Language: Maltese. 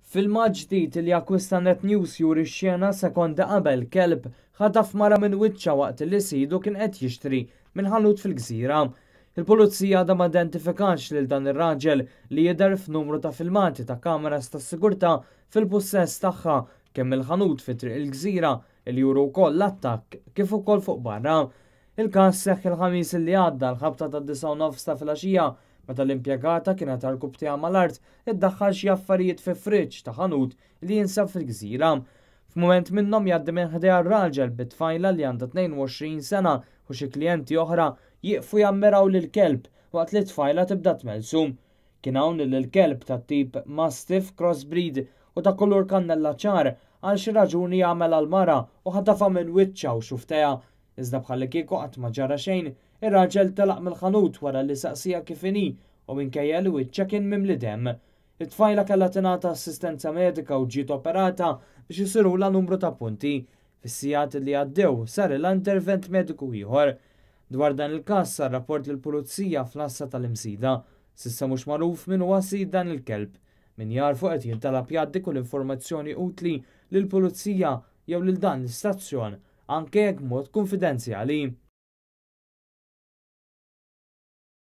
Filma ġdid li akkwista Net News juri x-xena sekonda qabel kelb ħataf mara minn wiċċa waqt li sidu kien qed jixtri minn ħanut fil-Gżira. Il-pulizija da ma identifikax lil dan ir-raġel li jidher f'numru ta' filmati ta' kameras tas-sigurtà fil-pussess tagħha kemm il-ħanut fi triq il-Gżira li juru wkoll l-attakk kif ukoll fuq barra. Il-każ seħħ il-ħamis li għadda l-ħabta ta' 9:09 ta' filgħaxija meta l-impjegata kienet għal-kub tiegħha mal-art iddaħħal xi affarijiet fi friġġ ta' ħanut li jinsab fil-Gżira. F'mument minnhom jgħaddi minn ħdejha r-raġel bit-tfajla li għandha 22 sena u xi klijenti oħra jieqfu jammiraw lill-kelb waqt li t-tfajla tibda tmelsum. Kien hawn li l-kelb tat-tip Mastiff crossbreed u ta' kulur kannella ċar għal xi raġuni jagħmel għall-mara u ħatafa minn wiċċa u xuftejha. Iżda bħalli kieku qatt ma ġara xejn, ir-raġel telaq mill-ħanut wara li saqsija kif inhi u minkejja li wiċċa kien mimli demm. It-tfajla kellha tingħata assistenza medika u ġiet operata biex isirula numru ta' punti. Fis-sigħat li għaddew sar l-intervent mediku ieħor. Dwar dan il-każ sar rapport lill-pulizija fl-Assa tal-Imsida. S'issa mhux magħruf min huwa sid dan il-kelb. Min jarfu qed jintalab jgħaddi kull informazzjoni utli lill-pulizija jew lil dan l-istazzjon anke jekk b'mod konfidenzjali.